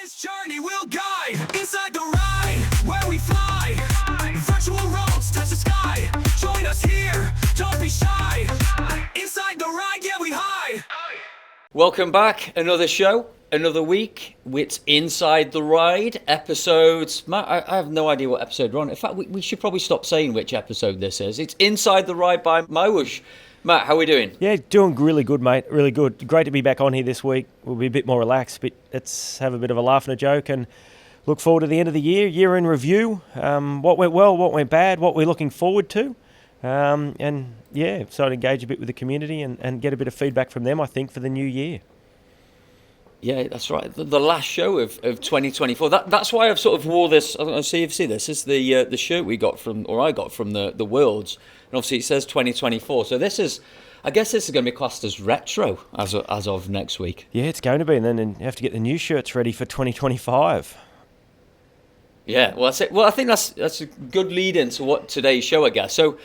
this journey we'll guide inside the ride where we fly. Virtual roads touch the sky. Join us here, don't be shy. Inside the ride, yeah, we hide. Welcome back. Another show, another week. It's Inside the Ride episodes. Matt, I have no idea what episode we're on. In fact, we should probably stop saying which episode this is. It's Inside the Ride by MyWhoosh. Matt, how are we doing? Yeah, doing really good, mate. Really good. Great to be back on here this week. We'll be a bit more relaxed, but let's have a bit of a laugh and a joke and look forward to the end of the year in review. What went well, what went bad, what we're looking forward to. And yeah, so to engage a bit with the community and get a bit of feedback from them, I think, for the new year. Yeah, that's right. The last show of 2024. That's why I've sort of wore this. I don't know if you see this. This is the shirt we got from, or I got from the Worlds. And obviously it says 2024. So I guess this is going to be classed as retro as of next week. Yeah, it's going to be. And then you have to get the new shirts ready for 2025. Yeah, well, I think that's a good lead into what today's show, I guess. So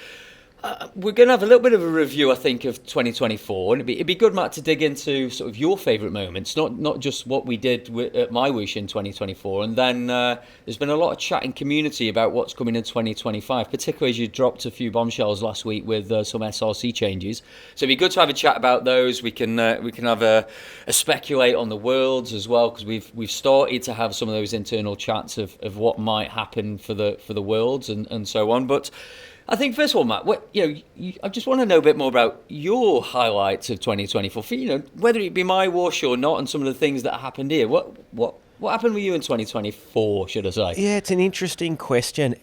we're going to have a little bit of a review, I think, of 2024, and it'd be good, Matt, to dig into sort of your favourite moments, not just what we did at MyWhoosh in 2024, and then there's been a lot of chat in community about what's coming in 2025, particularly as you dropped a few bombshells last week with some SRC changes. So it'd be good to have a chat about those. We can have a speculate on the Worlds as well, because we've started to have some of those internal chats of what might happen for the Worlds and so on, but I think first of all, Matt, I just want to know a bit more about your highlights of 2024. For, whether it be MyWhoosh or not, and some of the things that happened here. What happened with you in 2024? Should I say? Yeah, it's an interesting question.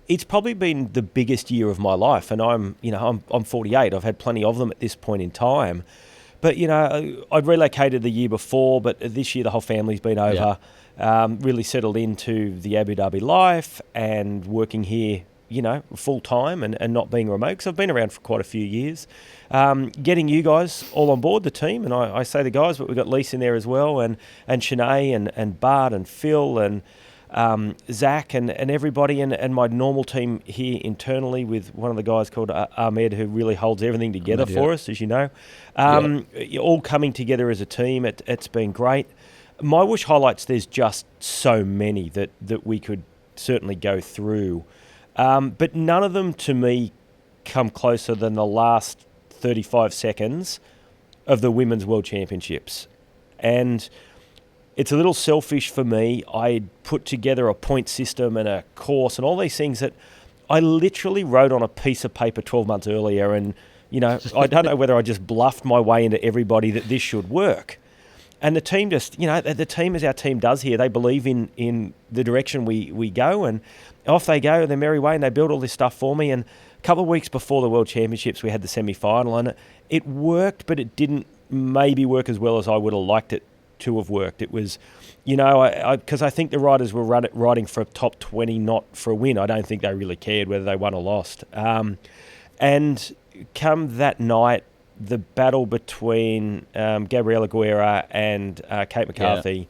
It's probably been the biggest year of my life, and I'm 48. I've had plenty of them at this point in time. But I'd relocated the year before, but this year the whole family's been over. Yeah. Really settled into the Abu Dhabi life and working here, full time and not being remote, because I've been around for quite a few years. Getting you guys all on board the team, and I say the guys, but we've got Lisa in there as well, and Shanae and Bart and Phil and Zach and everybody, and my normal team here internally with one of the guys called Ahmed, who really holds everything together for us, as you know. All coming together as a team. It's been great. MyWhoosh highlights, there's just so many that we could certainly go through. But none of them, to me, come closer than the last 35 seconds of the Women's World Championships. And it's a little selfish for me. I put together a point system and a course and all these things that I literally wrote on a piece of paper 12 months earlier. And, I don't know whether I just bluffed my way into everybody that this should work. And the team just, the team as our team does here, they believe in the direction we go, and off they go their merry way, and they build all this stuff for me. And a couple of weeks before the World Championships, we had the semi-final, and it worked, but it didn't maybe work as well as I would have liked it to have worked. It was, because I think the riders were riding for a top 20, not for a win. I don't think they really cared whether they won or lost. And come that night, the battle between Gabriela Guerra and Kate McCarthy,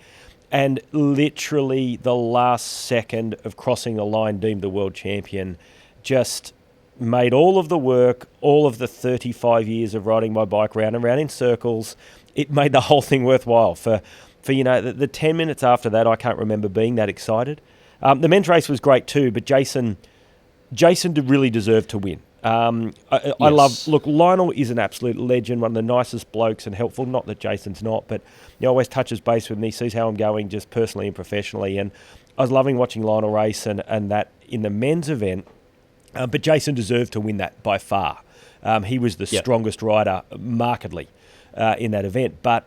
and literally the last second of crossing the line deemed the world champion, just made all of the work, all of the 35 years of riding my bike round and round in circles. It made the whole thing worthwhile. For the 10 minutes after that, I can't remember being that excited. The men's race was great too, but Jason really deserved to win. I love, Lionel is an absolute legend, one of the nicest blokes and helpful. Not that Jason's not, but he always touches base with me, sees how I'm going just personally and professionally. And I was loving watching Lionel race and that in the men's event. But Jason deserved to win that by far. He was the strongest rider markedly in that event. But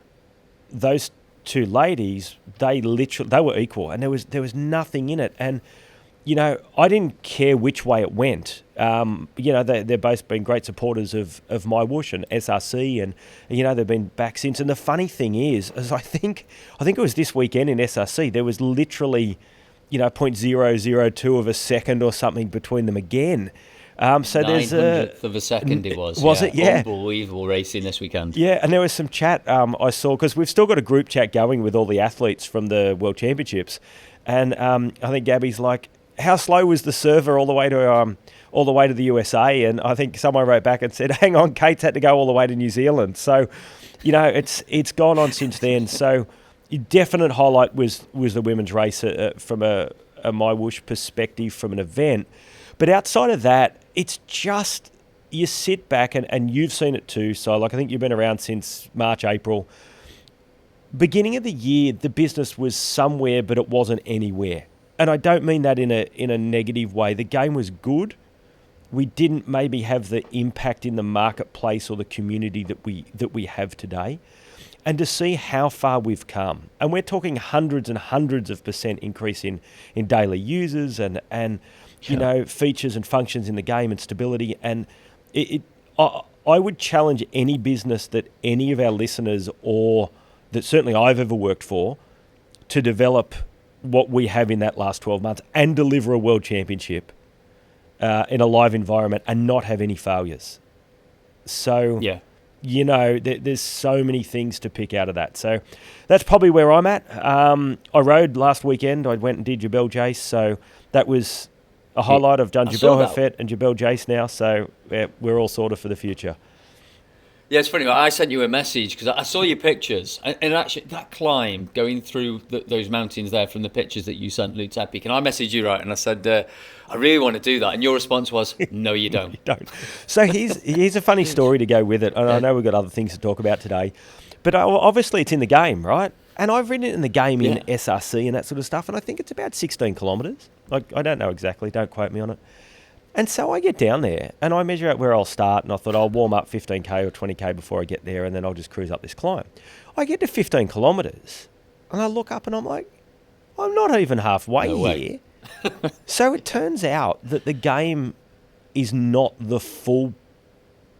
those two ladies, they were equal, and there was nothing in it. And I didn't care which way it went. They've both been great supporters of MyWhoosh and SRC, and they've been back since. And the funny thing is I think it was this weekend in SRC, there was literally 0.002 of a second or something between them again. So there's 900th of a second it was. Was it? Yeah. Unbelievable racing this weekend. Yeah, and there was some chat I saw, because we've still got a group chat going with all the athletes from the World Championships, and I think Gabby's like, how slow was the server all the way to the USA? And I think someone wrote back and said, hang on, Kate's had to go all the way to New Zealand. So, it's gone on since then. So definite highlight was the women's race from a MyWhoosh perspective from an event. But outside of that, it's just you sit back and you've seen it too. So like I think you've been around since March, April. Beginning of the year, the business was somewhere, but it wasn't anywhere. And I don't mean that in a negative way. The game was good. We didn't maybe have the impact in the marketplace or the community that we have today. And to see how far we've come, and we're talking hundreds and hundreds of % increase in daily users and you know, features and functions in the game and stability. And I would challenge any business that any of our listeners or that certainly I've ever worked for to develop what we have in that last 12 months and deliver a world championship in a live environment and not have any failures. So, you know, there's so many things to pick out of that. So that's probably where I'm at. I rode last weekend. I went and did Jebel Jace. So that was a highlight. I've done Jebel Hafet and Jebel Jace now. So we're all sorted for the future. Yeah, it's funny. I sent you a message because I saw your pictures, and actually that climb going through those mountains there from the pictures that you sent Luke's Epic, and I messaged you right, and I said, I really want to do that, and your response was, no, you don't. You don't. So here's a funny story to go with it, and I know we've got other things to talk about today, but obviously it's in the game, right? And I've ridden it in the game in SRC and that sort of stuff, and I think it's about 16 kilometres. I don't know exactly, don't quote me on it. And so I get down there and I measure out where I'll start, and I thought I'll warm up 15k or 20k before I get there, and then I'll just cruise up this climb. I get to 15 kilometres and I look up and I'm like, I'm not even halfway here. So it turns out that the game is not the full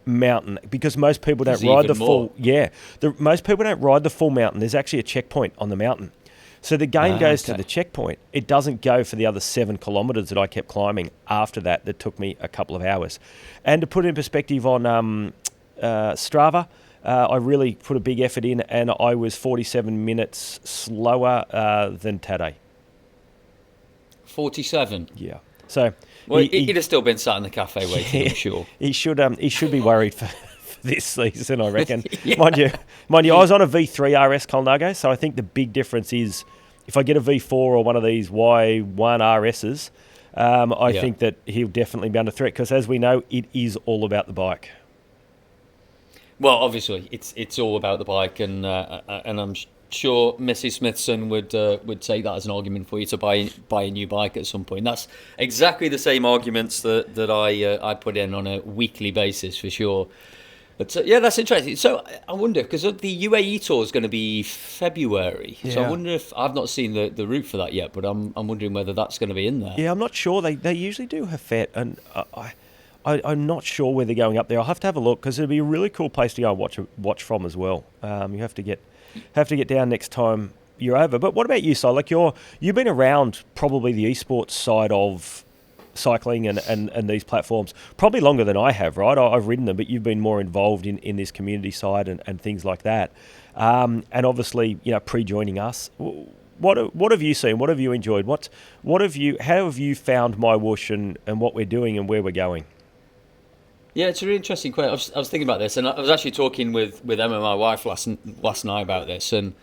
mountain, because most people don't ride the full. Most people don't ride the full mountain. There's actually a checkpoint on the mountain. So the game goes to the checkpoint. It doesn't go for the other 7 kilometres that I kept climbing after that took me a couple of hours. And to put it in perspective on Strava, I really put a big effort in, and I was 47 minutes slower than Tadej. 47? Yeah. So well, he'd have still been sat in the cafe waiting, I'm sure. He should be worried for this season, I reckon. Mind you, I was on a V3 RS Colnago, so I think the big difference is if I get a V4 or one of these Y1 RSs, I think that he'll definitely be under threat, because as we know, it is all about the bike. Well, obviously, it's all about the bike, and I'm sure Mrs. Smithson would take that as an argument for you to buy a new bike at some point. That's exactly the same arguments that I put in on a weekly basis for sure. But that's interesting. So I wonder, because the UAE tour is going to be February. So I wonder if I've not seen the route for that yet, but I'm wondering whether that's going to be in there. Yeah, I'm not sure. They usually do Hafet, and I'm not sure where they're going up there. I'll have to have a look, because it'd be a really cool place to go and watch from as well. You have to get down next time you're over. But what about you, Si? Like you've been around probably the eSports side of cycling and these platforms probably longer than I have, right? I've ridden them, but you've been more involved in this community side and things like that. And obviously, pre-joining us, what have you seen? What have you enjoyed? How have you found MyWhoosh and what we're doing and where we're going? Yeah, it's a really interesting question. I was thinking about this, and I was actually talking with Emma, my wife, last night about this. And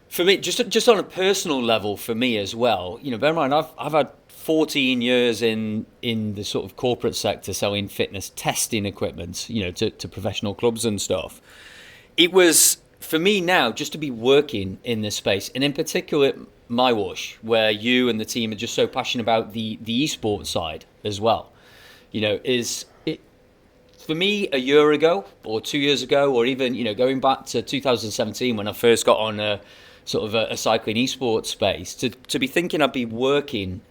for me, just on a personal level, for me as well, bear in mind, I've had 14 years in the sort of corporate sector selling fitness testing equipment, to professional clubs and stuff. It was, for me now, just to be working in this space, and in particular MyWhoosh, where you and the team are just so passionate about the eSports side as well, is it for me a year ago or 2 years ago, or even, going back to 2017 when I first got on a sort of a cycling eSports space, to be thinking I'd be working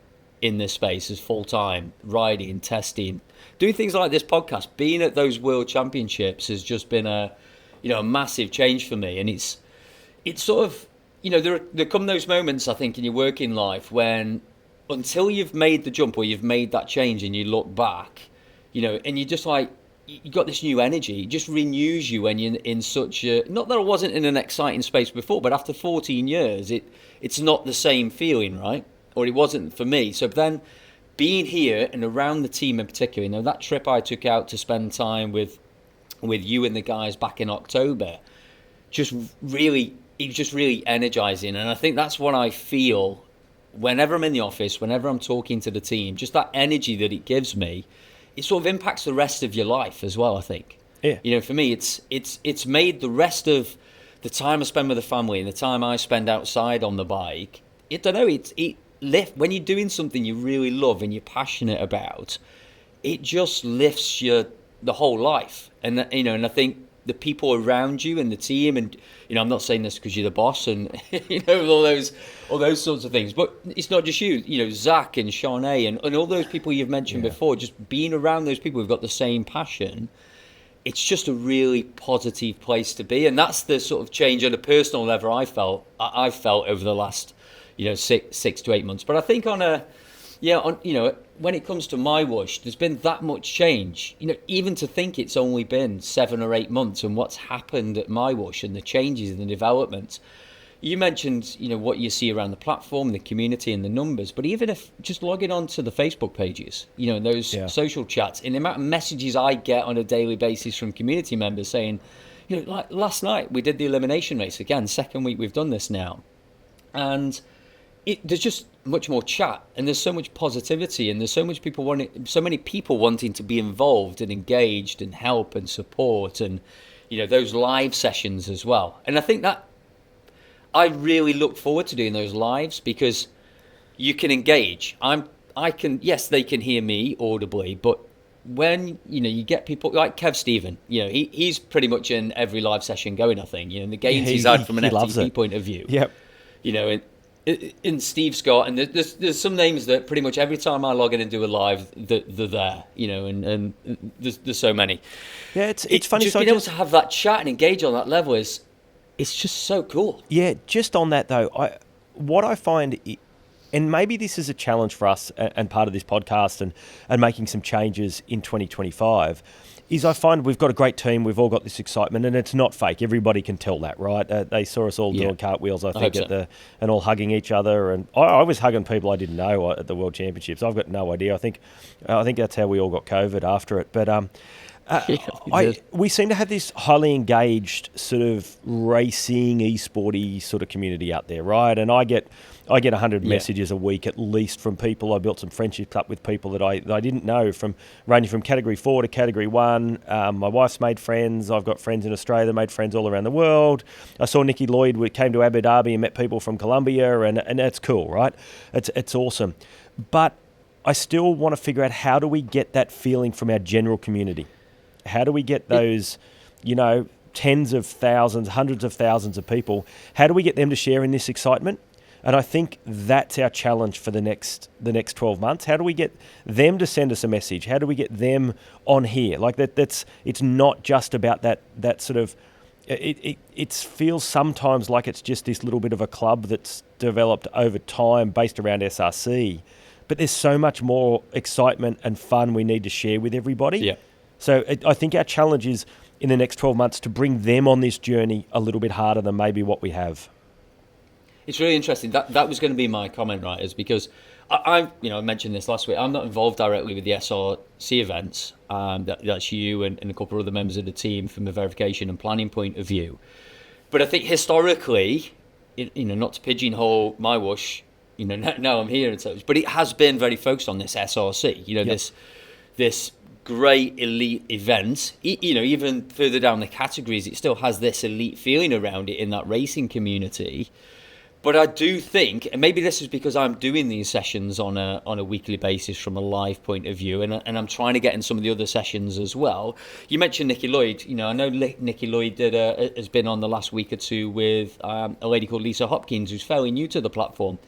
in this space as full-time, riding, testing, doing things like this podcast, being at those world championships has just been a massive change for me. And it's sort of, there come those moments, I think, in your working life when, until you've made the jump or you've made that change and you look back, and you just like, you got this new energy. It just renews you when you're in such a, not that I wasn't in an exciting space before, but after 14 years, it's not the same feeling, right? Or it wasn't for me. So then being here and around the team in particular, that trip I took out to spend time with you and the guys back in October, just really it was just really energizing. And I think that's what I feel whenever I'm in the office, whenever I'm talking to the team, just that energy that it gives me, it sort of impacts the rest of your life as well, I think. Yeah. You know, for me, it's made the rest of the time I spend with the family and the time I spend outside on the bike, when you're doing something you really love and you're passionate about, it just lifts the whole life. And and I think the people around you and the team, and I'm not saying this because you're the boss and all those sorts of things, but it's not just you. Zach and Shawnee and all those people you've mentioned before. Just being around those people who've got the same passion, it's just a really positive place to be, and that's the sort of change on a personal level I've felt over the last 6 to 8 months. But I think when it comes to MyWhoosh, there's been that much change. Even to think it's only been 7 or 8 months and what's happened at MyWhoosh and the changes and the developments. You mentioned, what you see around the platform, the community and the numbers, but even if just logging on to the Facebook pages, and those social chats, and the amount of messages I get on a daily basis from community members saying, like last night we did the elimination race again, second week we've done this now. And there's just much more chat, and there's so much positivity, and there's so many people wanting to be involved and engaged and help and support, and those live sessions as well. And I think that I really look forward to doing those lives because you can engage. Yes, they can hear me audibly, but when you get people like Kev Stephen, he's pretty much in every live session going. I think the gains he's had from an FTP point of view. Yep. In Steve Scott, and there's some names that pretty much every time I log in and do a live, they're there, and there's so many. Yeah, it's funny. Just being able to have that chat and engage on that level it's just so cool. Yeah, just on that though, what I find, and maybe this is a challenge for us and part of this podcast and making some changes in 2025, is I find we've got a great team, we've all got this excitement, and it's not fake. Everybody can tell that, right? They saw us all doing cartwheels, I think, and all hugging each other. And I was hugging people I didn't know at the World Championships. I've got no idea. I think that's how we all got COVID after it. But we seem to have this highly engaged sort of racing, esporty sort of community out there, right? And I get 100 messages a week at least from people. I built some friendships up with people that I didn't know, ranging from Category 4 to Category 1. My wife's made friends. I've got friends in Australia that made friends all around the world. I saw Nikki Lloyd. We came to Abu Dhabi and met people from Colombia, and that's cool, right? It's awesome. But I still want to figure out, how do we get that feeling from our general community? How do we get those, tens of thousands, hundreds of thousands of people? How do we get them to share in this excitement? And I think that's our challenge for the next 12 months. How do we get them to send us a message? How do we get them on here? Like it's not just about that sort of. It feels sometimes like it's just this little bit of a club that's developed over time based around SRC, but there's so much more excitement and fun we need to share with everybody. Yeah. So I think our challenge is in the next 12 months to bring them on this journey a little bit harder than maybe what we have. It's really interesting. That was going to be my comment, right? Is because I mentioned this last week. I'm not involved directly with the SRC events. That's you and a couple of other members of the team from a verification and planning point of view. But I think historically, not to pigeonhole MyWhoosh, now I'm here and such, but it has been very focused on this SRC. This great elite event. Even further down the categories, it still has this elite feeling around it in that racing community. But I do think, and maybe this is because I'm doing these sessions on a weekly basis from a live point of view, and I'm trying to get in some of the other sessions as well. You mentioned Nikki Lloyd. I know Nikki Lloyd has been on the last week or two with a lady called Lisa Hopkins, who's fairly new to the platform,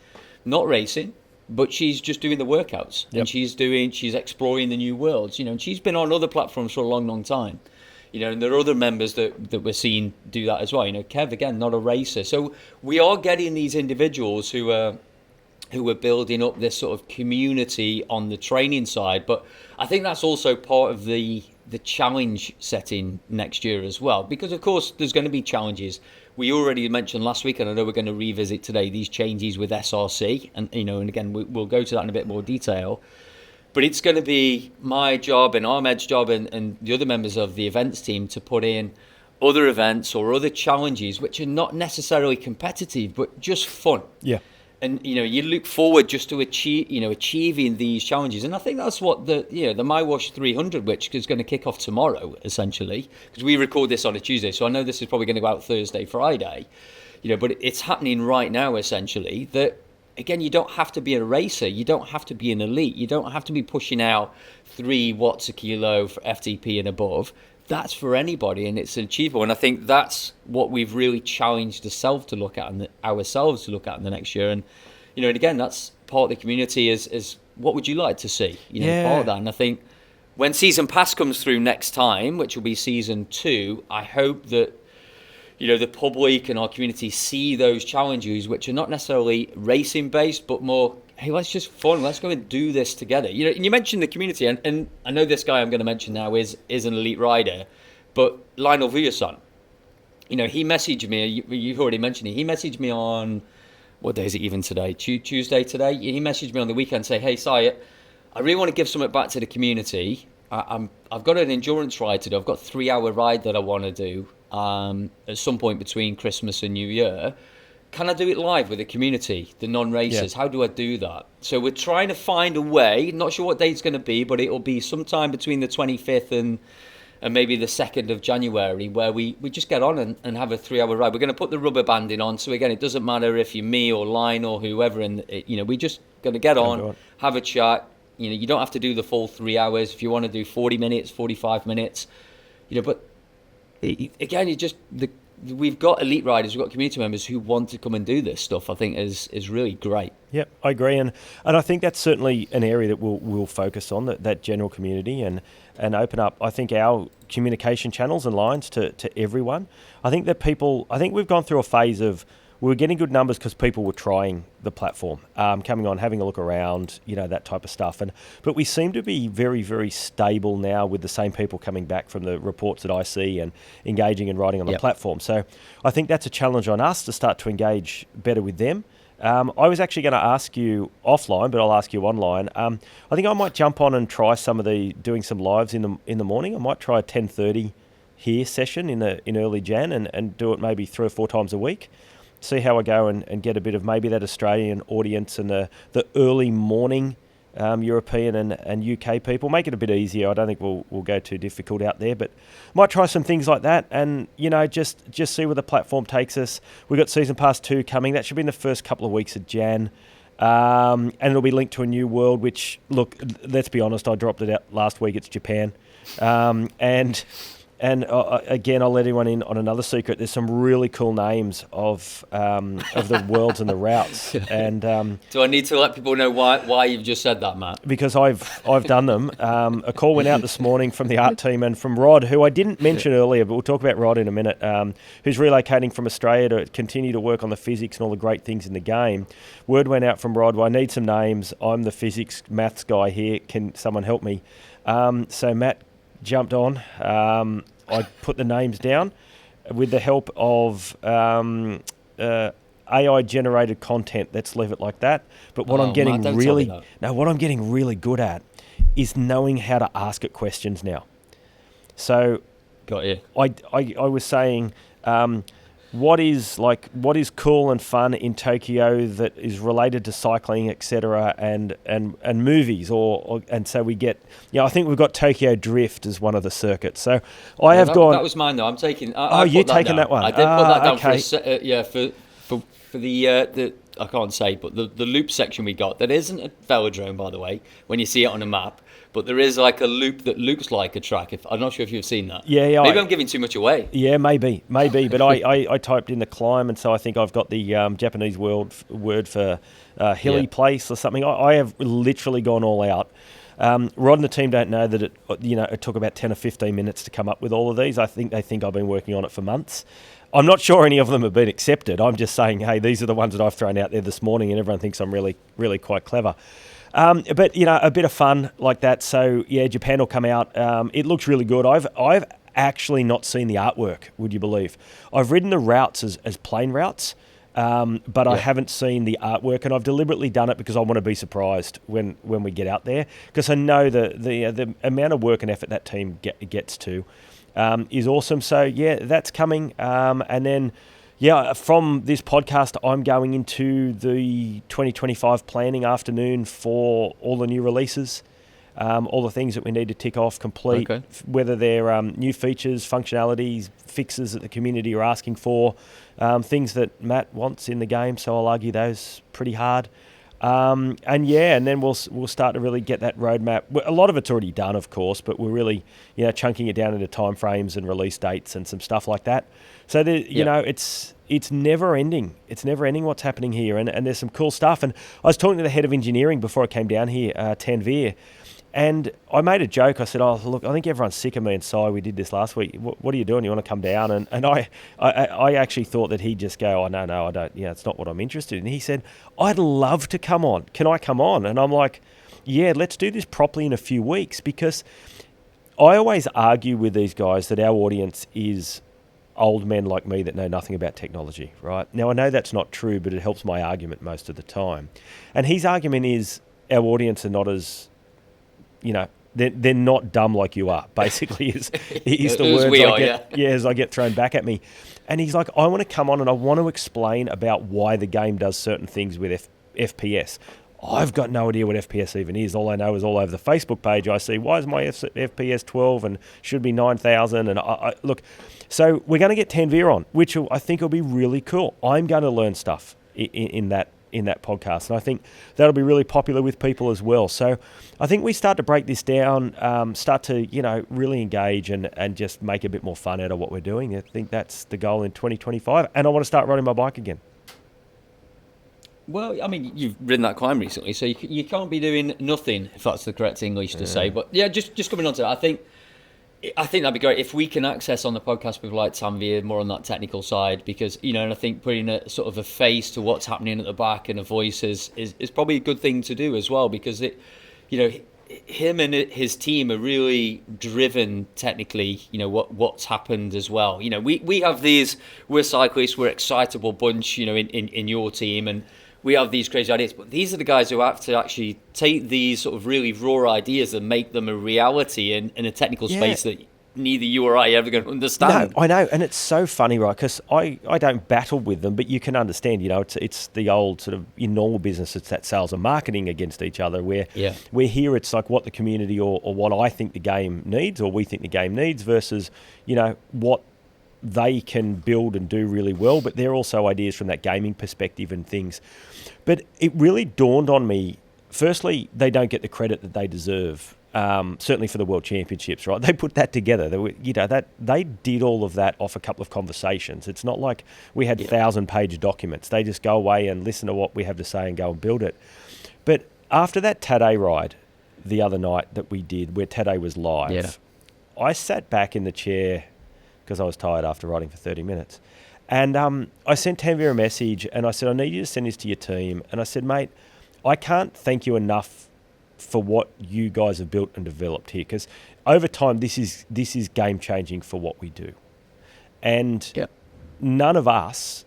not racing, but she's just doing the workouts. Yep. And she's exploring the new worlds. And she's been on other platforms for a long, long time. And there are other members that we're seeing do that as well. Kev, again, not a racer. So we are getting these individuals who are building up this sort of community on the training side. But I think that's also part of the challenge setting next year as well. Because, of course, there's going to be challenges. We already mentioned last week, and I know we're going to revisit today, these changes with SRC. And, and again, we'll go to that in a bit more detail. But it's going to be my job and Ahmed's job and the other members of the events team to put in other events or other challenges which are not necessarily competitive but just fun. Yeah. And you look forward just to achieving these challenges, and I think that's what the MyWhoosh 300, which is going to kick off tomorrow, essentially, because we record this on a Tuesday, so I know this is probably going to go out Thursday, Friday, but it's happening right now, essentially. That again, you don't have to be a racer, you don't have to be an elite, you don't have to be pushing out 3 watts a kilo for FTP and above. That's for anybody, and it's achievable. And I think that's what we've really challenged ourselves to look at in the next year. And and again, that's part of the community is what would you like to see? Part of that. And I think when season pass comes through next time, which will be season 2, I hope that the public and our community see those challenges, which are not necessarily racing based, but more, hey, let's just fun. Let's go and do this together. And you mentioned the community, and I know this guy I'm going to mention now is an elite rider, but Lionel Vujason, he messaged me. You've already mentioned it. He messaged me on, what day is it even today? Tuesday today. He messaged me on the weekend, say, hey, Syed, I really want to give something back to the community. I've got an endurance ride to do. I've got a 3-hour ride that I want to do at some point between Christmas and New Year. Can I do it live with the community, the non-racers? How do I do that? So we're trying to find a way, not sure what date it's going to be, but it'll be sometime between the 25th and maybe the 2nd of January, where we just get on and have a 3-hour ride. We're going to put the rubber banding on. So again, it doesn't matter if you're me or Line or whoever, and we're just going to get on, have a chat. You don't have to do the full 3 hours. If you want to do 40 minutes, 45 minutes, but again, we've got elite riders, we've got community members who want to come and do this stuff. I think is really great. Yep, I agree, and I think that's certainly an area that we'll focus on, that general community, and open up, I think, our communication channels and lines to everyone. I think we've gone through a phase of, we were getting good numbers because people were trying the platform, coming on, having a look around, that type of stuff. But we seem to be very, very stable now with the same people coming back from the reports that I see and engaging and writing on the platform. So I think that's a challenge on us to start to engage better with them. I was actually going to ask you offline, but I'll ask you online. I think I might jump on and try doing some lives in the morning. I might try a 10:30 here session in early Jan and do it maybe 3 or 4 times a week. See how I go and get a bit of maybe that Australian audience and the early morning European and UK people. Make it a bit easier. I don't think we'll go too difficult out there, but might try some things like that and, just see where the platform takes us. We've got Season Pass 2 coming. That should be in the first couple of weeks of Jan. And it'll be linked to a new world, which, look, let's be honest, I dropped it out last week. It's Japan. And again, I'll let anyone in on another secret. There's some really cool names of the worlds and the routes. And do I need to let people know why you've just said that, Matt? Because I've done them. A call went out this morning from the art team and from Rod, who I didn't mention earlier, but we'll talk about Rod in a minute, who's relocating from Australia to continue to work on the physics and all the great things in the game. Word went out from Rod, well, I need some names. I'm the physics maths guy here. Can someone help me? So Matt jumped on. I put the names down with the help of AI-generated content. Let's leave it like that. But what I'm getting really good at is knowing how to ask it questions now. So, got you. I was saying, what is cool and fun in Tokyo that is related to cycling, etc., and movies, and so we get, I think we've got Tokyo Drift as one of the circuits. So that was mine though. I'm taking. You're taking that one. I did put that down okay. for the I can't say, but the loop section we got, that isn't a velodrome, by the way, when you see it on a map. But there is like a loop that looks like a track. I'm not sure if you've seen that. Yeah. Maybe I'm giving too much away. Yeah, maybe. But I typed in the climb, and so I think I've got the Japanese word for hilly place or something. I have literally gone all out. Rod and the team don't know that it took about 10 or 15 minutes to come up with all of these. I think they think I've been working on it for months. I'm not sure any of them have been accepted. I'm just saying, hey, these are the ones that I've thrown out there this morning, and everyone thinks I'm really, really quite clever. But a bit of fun like that. So yeah, Japan will come out. It looks really good. I've actually not seen the artwork. Would you believe? I've ridden the routes as plain routes, but I haven't seen the artwork, and I've deliberately done it because I want to be surprised when we get out there, because I know the amount of work and effort that team gets to. is awesome. So, yeah, that's coming. And then, yeah, from this podcast, I'm going into the 2025 planning afternoon for all the new releases, all the things that we need to tick off, complete, whether they're new features, functionalities, fixes that the community are asking for, things that Matt wants in the game. So I'll argue those pretty hard. And then we'll start to really get that roadmap. A lot of it's already done, of course, but we're really, chunking it down into timeframes and release dates and some stuff like that. So it's never ending. It's never ending what's happening here, and there's some cool stuff. And I was talking to the head of engineering before I came down here, Tanvir, and I made a joke. I said, "Oh, look, I think everyone's sick of me and Si. We did this last week. What are you doing? You want to come down?" And I actually thought that he'd just go, "Oh, no, I don't. Yeah, it's not what I'm interested in." And he said, "I'd love to come on. Can I come on?" And I'm like, "Yeah, let's do this properly in a few weeks," because I always argue with these guys that our audience is old men like me that know nothing about technology, right? Now, I know that's not true, but it helps my argument most of the time. And his argument is our audience are not as, they're not dumb like you are, basically, is the words as I get thrown back at me. And he's like, I want to come on and I want to explain about why the game does certain things with FPS. I've got no idea what FPS even is. All I know is all over the Facebook page I see, why is my FPS 12 and should be 9,000? And I look, so we're going to get Tanvir on, which I think will be really cool. I'm going to learn stuff in that podcast, and I think that'll be really popular with people as well. So I think we start to break this down, start to really engage and just make a bit more fun out of what we're doing. I think that's the goal in 2025, and I want to start riding my bike again. Well, I mean, you've ridden that climb recently, so you can't be doing nothing, if that's the correct English to say. But yeah, just coming on to that, I think that'd be great if we can access on the podcast people like Tanvir more on that technical side, because and I think putting a sort of a face to what's happening at the back and a voice is probably a good thing to do as well, because him and his team are really driven technically. What's happened as well. We have these, we're cyclists, we're excitable bunch. In your team, and we have these crazy ideas, but these are the guys who have to actually take these sort of really raw ideas and make them a reality in a technical space that neither you or I are ever going to understand. No, I know, and it's so funny, right? Because I don't battle with them, but you can understand, it's the old sort of, in normal business, it's that sales and marketing against each other, where here it's like what the community or what I think the game needs, or we think the game needs, versus, what they can build and do really well, but they're also ideas from that gaming perspective and things. But it really dawned on me, firstly, they don't get the credit that they deserve, certainly for the World Championships, right? They put that together. They did all of that off a couple of conversations. It's not like we had 1,000-page documents. They just go away and listen to what we have to say and go and build it. But after that Tadej ride the other night that we did, where Tadej was live, I sat back in the chair because I was tired after riding for 30 minutes. And I sent Tanvir a message and I said, I need you to send this to your team. And I said, mate, I can't thank you enough for what you guys have built and developed here, because over time, this is game-changing for what we do. And none of us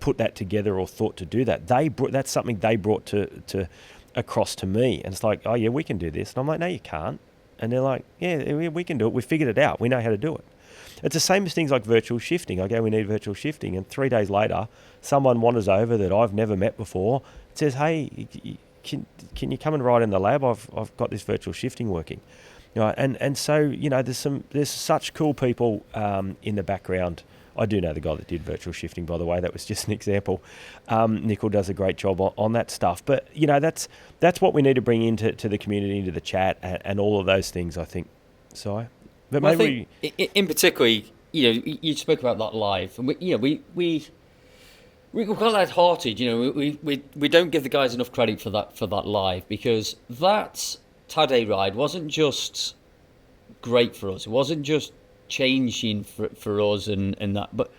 put that together or thought to do that. That's something they brought to across to me. And it's like, oh, yeah, we can do this. And I'm like, no, you can't. And they're like, yeah, we can do it. We figured it out. We know how to do it. It's the same as things like virtual shifting. I go, we need virtual shifting. And 3 days later, someone wanders over that I've never met before, says, hey, can you come and ride in the lab? I've got this virtual shifting working. And so, there's such cool people in the background. I do know the guy that did virtual shifting, by the way. That was just an example. Nickel does a great job on that stuff. But, that's what we need to bring into the community, into the chat, and all of those things, I think. Si? But well, maybe I think in particular, you spoke about that live, and we're quite light-hearted. We don't give the guys enough credit for that live, because that Tadej ride wasn't just great for us. It wasn't just changing for us and that, but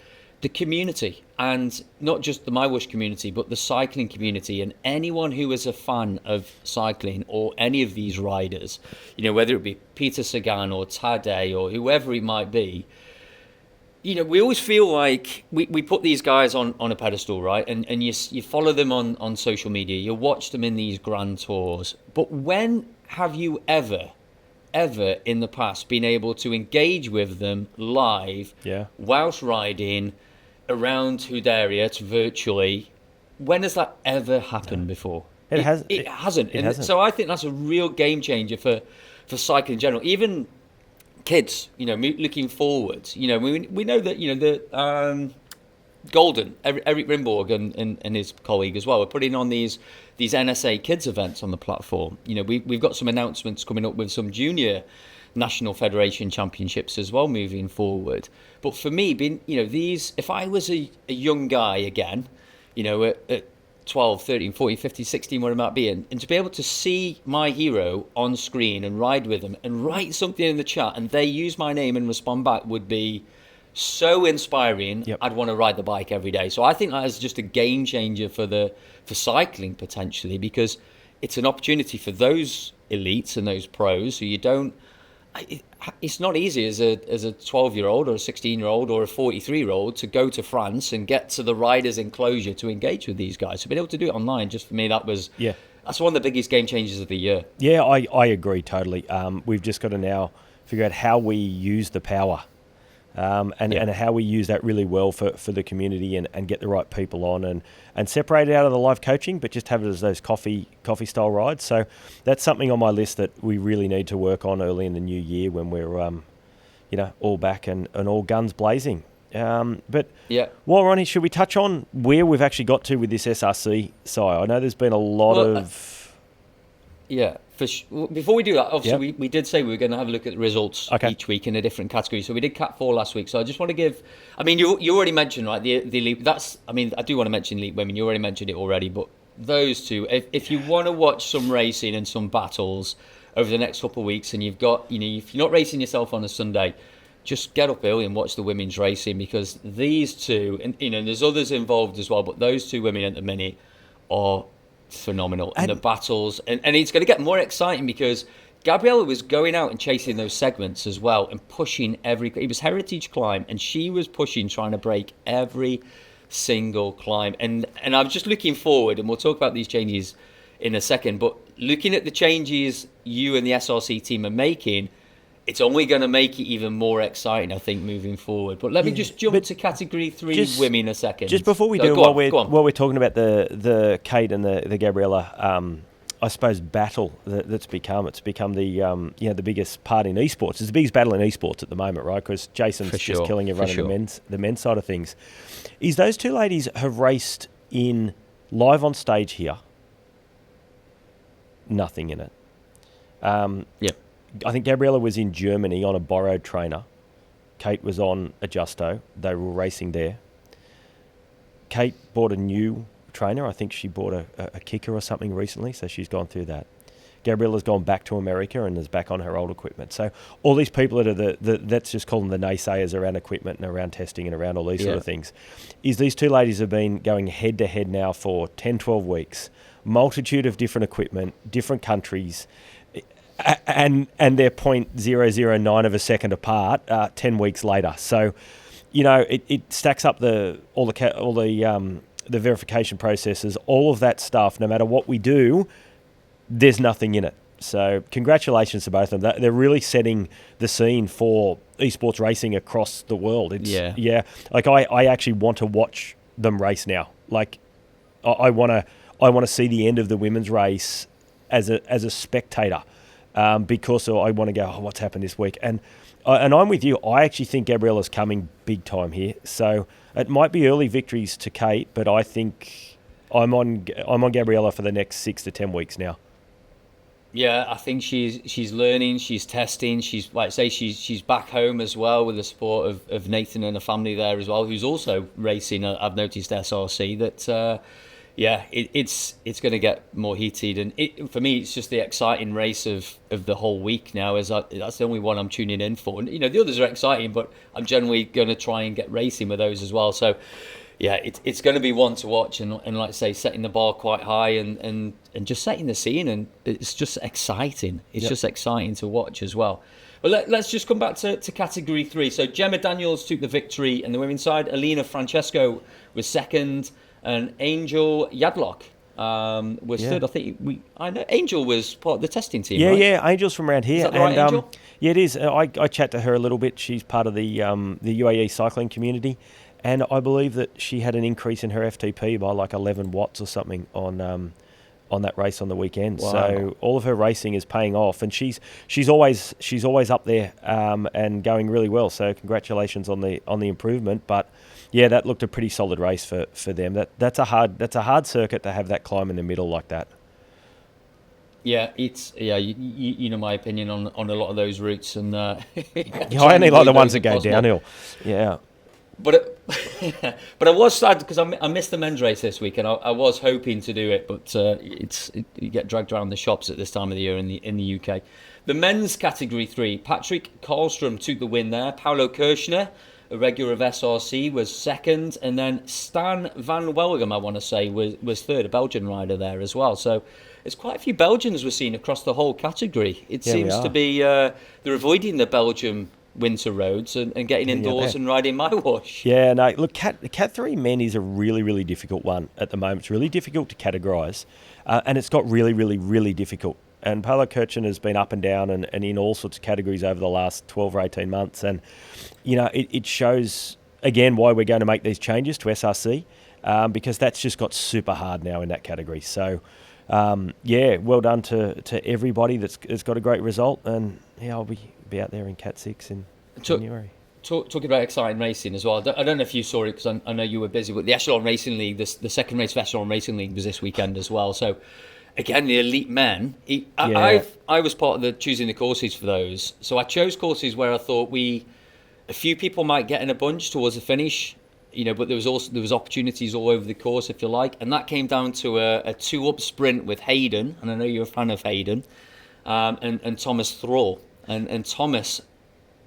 the community, and not just the MyWhoosh community, but the cycling community, and anyone who is a fan of cycling or any of these riders, whether it be Peter Sagan or Tadej or whoever it might be, we always feel like we put these guys on a pedestal, right? And you follow them on social media, you watch them in these grand tours, but when have you ever ever in the past been able to engage with them live whilst riding around Hudariot virtually. When has that ever happened before? It hasn't. It hasn't. So I think that's a real game changer for cycling in general. Even kids, looking forward. We know that the Golden, Eric Rimborg and his colleague as well, are putting on these NSA kids events on the platform. We've got some announcements coming up with some junior National Federation Championships as well moving forward. But for me, if I was a young guy again, at 12, 13, 14, 15, 16, where I might be, and to be able to see my hero on screen and ride with them and write something in the chat and they use my name and respond back would be so inspiring. Yep. I'd want to ride the bike every day. So I think that is just a game changer for cycling potentially, because it's an opportunity for those elites and those pros who you don't. It's not easy as a 12-year-old or a 16-year-old or a 43-year-old to go to France and get to the riders' enclosure to engage with these guys. So being able to do it online, just for me, that's one of the biggest game changers of the year. Yeah, I agree totally. We've just got to now figure out how we use the power. And how we use that really well for the community and get the right people on and separate it out of the live coaching, but just have it as those coffee style rides. So that's something on my list that we really need to work on early in the new year when we're all back and all guns blazing. But while we're on here, should we touch on where we've actually got to with this SRC side? I know there's been a lot of... Before we do that, obviously we did say we were going to have a look at the results each week in a different category. So we did Cat 4 last week. So I just want to give, you already mentioned, right, the elite. I do want to mention elite women. You already mentioned it already, but those two, if you want to watch some racing and some battles over the next couple of weeks, and you've got, if you're not racing yourself on a Sunday, just get up early and watch the women's racing, because these two, and there's others involved as well, but those two women at the minute are phenomenal in the battles, and it's going to get more exciting because Gabriella was going out and chasing those segments as well and pushing it was heritage climb, and she was pushing, trying to break every single climb, and I'm just looking forward, and we'll talk about these changes in a second, but looking at the changes you and the SRC team are making, it's only going to make it even more exciting, I think, moving forward. But let me just jump to Category 3 women a second. Just before we do, while we're talking about the Kate and the Gabriella, I suppose, battle that's become. It's become the the biggest part in eSports. It's the biggest battle in eSports at the moment, right? Because Jason's just killing everyone in the men's side of things. Is those two ladies have raced in live on stage here? Nothing in it. I think Gabriella was in Germany on a borrowed trainer. Kate was on a Justo. They were racing there. Kate bought a new trainer. I think she bought a kicker or something recently, so she's gone through that. Gabriella's gone back to America and is back on her old equipment. So all these people that are let's just call them the naysayers around equipment and around testing and around all these sort of things, is these two ladies have been going head-to-head now for 10, 12 weeks, multitude of different equipment, different countries, and they're 0.009 of a second apart 10 weeks later. So, it stacks up all the verification processes, all of that stuff. No matter what we do, there's nothing in it. So, congratulations to both of them. They're really setting the scene for esports racing across the world. Like I actually want to watch them race now. Like I want to see the end of the women's race as a spectator. Because I want to go, what's happened this week? And I'm with you. I actually think Gabriella's coming big time here. So it might be early victories to Kate, but I think I'm on Gabriella for the next 6 to 10 weeks now. Yeah, I think she's learning, she's testing, she's back home as well with the support of Nathan and a family there as well, who's also racing. I've noticed SRC that. It's going to get more heated, and for me, it's just the exciting race of the whole week now. That's the only one I'm tuning in for. And, the others are exciting, but I'm generally going to try and get racing with those as well. So, it's going to be one to watch, and like I say, setting the bar quite high and just setting the scene, and it's just exciting. It's just exciting to watch as well. But let's just come back to Category 3. So Gemma Daniels took the victory in the women's side. Alina Francesco was second. And Angel Yadlock was third. I think I know Angel was part of the testing team. Yeah, right? yeah, Angel's from around here. Is that the right Angel? Yeah, it is. I chat to her a little bit. She's part of the UAE cycling community, and I believe that she had an increase in her FTP by like 11 watts or something on that race on the weekend. Wow. So all of her racing is paying off, and she's always up there and going really well. So congratulations on the improvement. But yeah, that looked a pretty solid race for them. That's a hard circuit to have that climb in the middle like that. Yeah, you know my opinion on a lot of those routes, and I only like the ones that go downhill. Yeah. But but I was sad because I missed the men's race this week, and I was hoping to do it, but you get dragged around the shops at this time of the year in the UK. The men's category 3, Patrick Karlstrom took the win there. Paulo Kirchner, a regular of SRC, was second, and then Stan van Welgem, I want to say, was third, a Belgian rider there as well. So there's quite a few Belgians we're seeing across the whole category. It seems to be they're avoiding the Belgium winter roads and getting indoors and riding MyWhoosh. Yeah, no, look, Cat 3 men is a really, really difficult one at the moment. It's really difficult to categorise, and it's got really, really, really difficult. And Paulo Kirchen has been up and down and in all sorts of categories over the last 12 or 18 months. And, you know, it shows, again, why we're going to make these changes to SRC, because that's just got super hard now in that category. So, well done to everybody that's got a great result. And, yeah, I'll be out there in Cat 6 in January. Talking about exciting racing as well. I don't know if you saw it because I know you were busy, but the Echelon Racing League, the second race of Echelon Racing League was this weekend as well. So, again, the elite men. I was part of the choosing the courses for those. So I chose courses where I thought a few people might get in a bunch towards the finish, you know, but there was opportunities all over the course, if you like. And that came down to a 2-up sprint with Hayden, and I know you're a fan of Hayden, and Thomas Thrall. And Thomas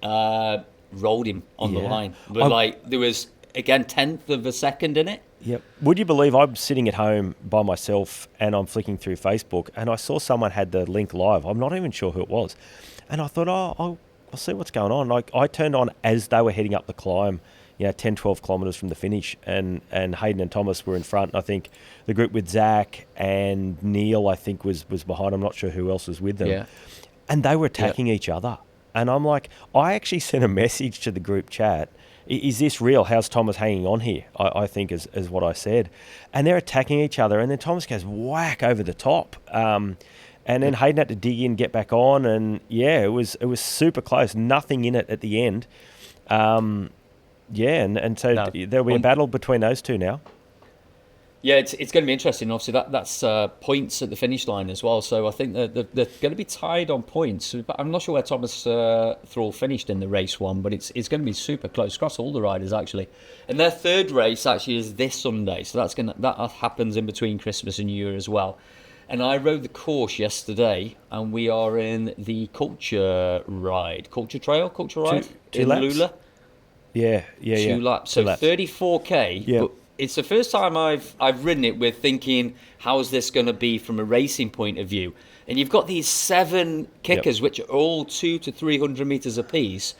rolled him on the line. But there was, again, 10th of a second in it. Yep. Would you believe I'm sitting at home by myself and I'm flicking through Facebook and I saw someone had the link live. I'm not even sure who it was. And I thought, I'll see what's going on. Like, I turned on as they were heading up the climb, 10, 12 kilometres from the finish, and Hayden and Thomas were in front. And I think the group with Zach and Neil, I think, was behind. I'm not sure who else was with them. Yeah. And they were attacking each other. And I'm like, I actually sent a message to the group chat. Is this real? How's Thomas hanging on here? I think is what I said. And they're attacking each other. And then Thomas goes whack over the top. And then Hayden had to dig in, get back on. And, it was super close. Nothing in it at the end. And so there'll be a battle between those two now. Yeah, it's going to be interesting. Obviously, that's points at the finish line as well. So I think they're going to be tied on points. But I'm not sure where Thomas Thrall finished in the race one, but it's going to be super close across all the riders actually. And their third race actually is this Sunday, so that happens in between Christmas and New Year as well. And I rode the course yesterday, and we are in the Culture Ride, two in laps? Lula. Yeah. 2 laps, so 34k. Yeah. But it's the first time I've ridden it with thinking, how's this going to be from a racing point of view? And you've got these 7 kickers, which are all 200 to 300 meters apiece,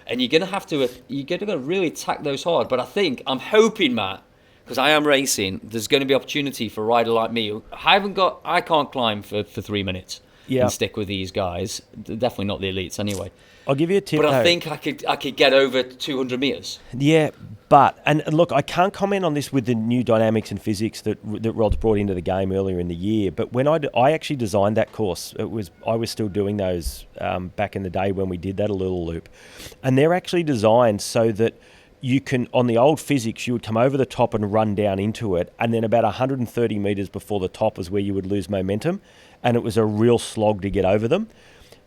and you're going to really attack those hard. But I'm hoping, Matt, because I am racing, there's going to be opportunity for a rider like me. I can't climb for 3 minutes and stick with these guys. Definitely not the elites anyway. I'll give you a tip. But I think I could get over 200 meters. Yeah, and look, I can't comment on this with the new dynamics and physics that Rod's brought into the game earlier in the year. But when I actually designed that course, I was still doing those back in the day when we did that a little loop, and they're actually designed so that you can, on the old physics, you would come over the top and run down into it, and then about 130 metres before the top is where you would lose momentum, and it was a real slog to get over them.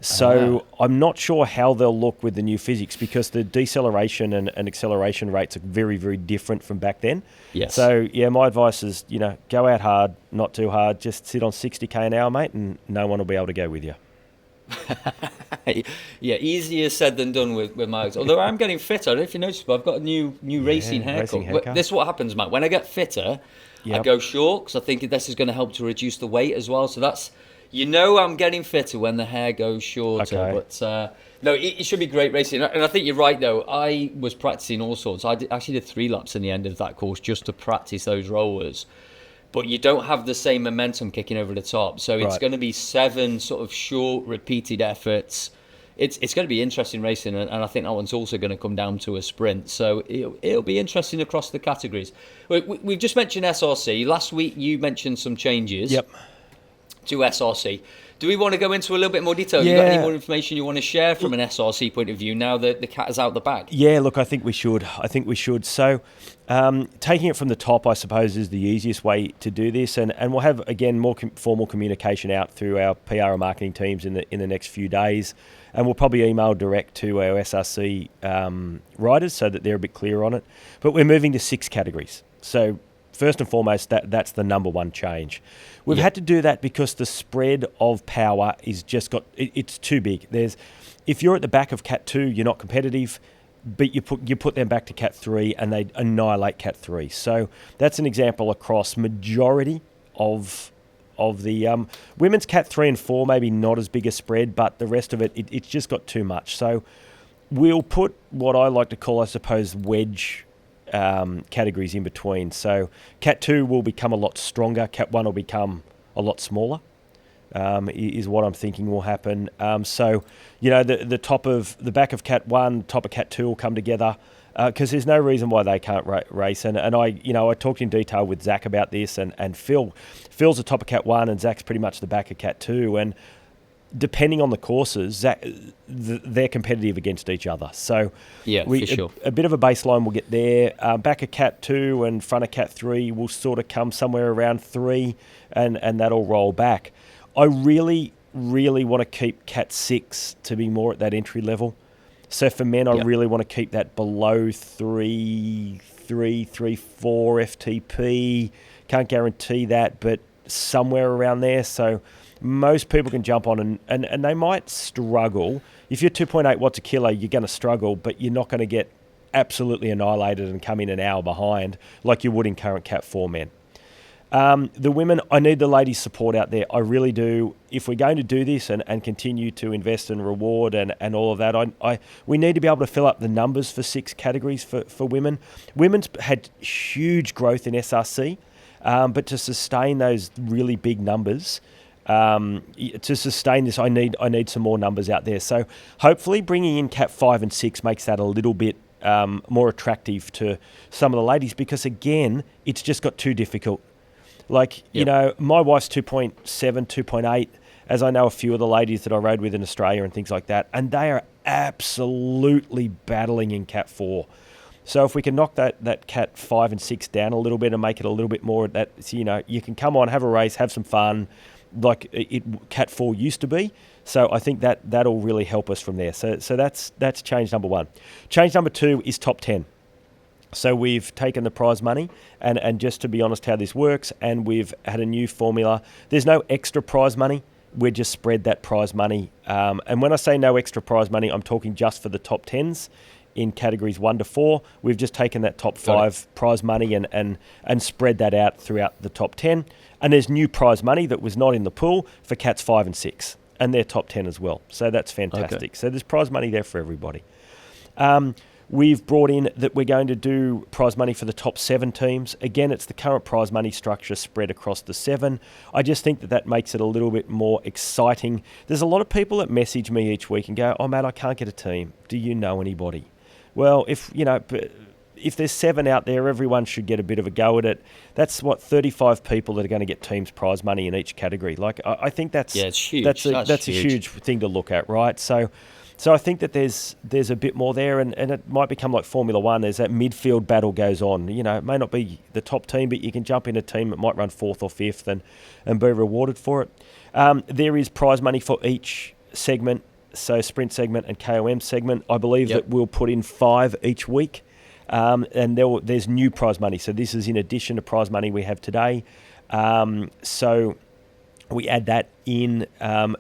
So I'm not sure how they'll look with the new physics, because the deceleration and acceleration rates are very, very different from back then. Yes. So, my advice is, go out hard, not too hard, just sit on 60k an hour, mate, and no one will be able to go with you. Yeah, easier said than done with my legs. Although I'm getting fitter. I don't know if you noticed, but I've got a new racing haircut. This is what happens, Matt. When I get fitter, I go short, because I think this is going to help to reduce the weight as well. So that's, I'm getting fitter when the hair goes shorter. Okay. But no, it should be great racing. And I think you're right, though. I was practicing all sorts. I actually did 3 laps in the end of that course just to practice those rollers. but you don't have the same momentum kicking over the top. So it's Right. going to be 7 sort of short, repeated efforts. It's going to be interesting racing, and I think that one's also going to come down to a sprint. So it'll be interesting across the categories. We've just mentioned SRC. Last week you mentioned some changes Yep. to SRC. Do we want to go into a little bit more detail? You got any more information you want to share from an SRC point of view now that the cat is out the bag? Yeah, look, I think we should. So, taking it from the top, I suppose, is the easiest way to do this, and we'll have again more formal communication out through our PR and marketing teams in the next few days, and we'll probably email direct to our SRC riders so that they're a bit clearer on it. But we're moving to 6 categories. So, first and foremost, that's the number one change. We've had to do that because the spread of power is it's too big. If you're at the back of Cat 2, you're not competitive, but you put them back to Cat 3 and they annihilate Cat 3. So that's an example across majority of the women's Cat 3 and 4, maybe not as big a spread, but the rest of it's just got too much. So we'll put what I like to call, I suppose, wedge categories in between. So Cat 2 will become a lot stronger. Cat 1 will become a lot smaller, is what I'm thinking will happen. So, the back of Cat 1, top of Cat 2 will come together because there's no reason why they can't race. And I talked in detail with Zach about this, and Phil's the top of Cat 1 and Zach's pretty much the back of Cat 2. And depending on the courses, they're competitive against each other. So for sure. A bit of a baseline will get there. Back of Cat 2 and front of Cat 3 will sort of come somewhere around 3, and that'll roll back. I really, really want to keep Cat 6 to be more at that entry level. So for men, I really want to keep that below 3, 4 FTP. Can't guarantee that, but somewhere around there. So most people can jump on and they might struggle. If you're 2.8 watts a kilo, you're going to struggle, but you're not going to get absolutely annihilated and come in an hour behind like you would in current Cat 4 men. The women, I need the ladies' support out there. I really do. If we're going to do this and continue to invest and reward and all of that, we need to be able to fill up the numbers for 6 categories for women. Women's had huge growth in SRC, but to sustain those really big numbers, to sustain this, I need some more numbers out there. So hopefully bringing in Cat 5 and 6 makes that a little bit more attractive to some of the ladies, because again, it's just got too difficult. Like, my wife's 2.7, 2.8, as I know a few of the ladies that I rode with in Australia and things like that, and they are absolutely battling in Cat 4. So if we can knock that Cat 5 and 6 down a little bit and make it a little bit more that, you can come on, have a race, have some fun, like Cat 4 used to be. So I think that'll really help us from there. So that's change number 1. Change number 2 is top 10. So we've taken the prize money, and just to be honest how this works, and we've had a new formula. There's no extra prize money. We just spread that prize money. And when I say no extra prize money, I'm talking just for the top 10s in categories 1 to 4. We've just taken that top 5 prize money and spread that out throughout the top 10. And there's new prize money that was not in the pool for Cats 5 and 6, and they're top 10 as well. So that's fantastic. Okay. So there's prize money there for everybody. We've brought in that we're going to do prize money for the top 7 teams. Again, it's the current prize money structure spread across the 7. I just think that makes it a little bit more exciting. There's a lot of people that message me each week and go, "Oh, Matt, I can't get a team. Do you know anybody?" Well, if there's 7 out there, everyone should get a bit of a go at it. That's 35 people that are going to get teams prize money in each category. Like, I think that's it's huge. That's a huge thing to look at, right? So I think that there's a bit more there, and it might become like Formula One. There's that midfield battle goes on. It may not be the top team, but you can jump in a team that might run 4th or 5th and be rewarded for it. There is prize money for each segment, so sprint segment and KOM segment. I believe that we'll put in 5 each week, and there's new prize money. So this is in addition to prize money we have today. So we add that in.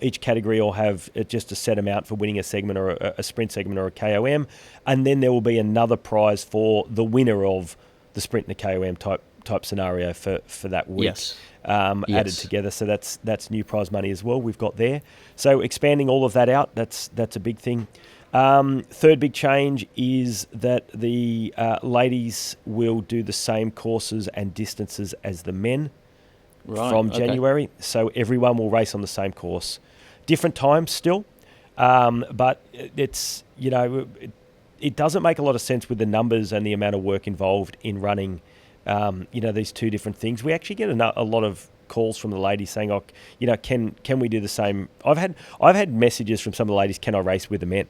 Each category will have just a set amount for winning a segment or a sprint segment or a KOM, and then there will be another prize for the winner of the sprint and the KOM type scenario for that week. Added together. So that's new prize money as well we've got there. So expanding all of that out, that's a big thing. Third big change is that the ladies will do the same courses and distances as the men. from January. So everyone will race on the same course. Different times still, but it's, it doesn't make a lot of sense with the numbers and the amount of work involved in running, these two different things. We actually get a lot of calls from the ladies saying, can we do the same? I've had messages from some of the ladies, can I race with the men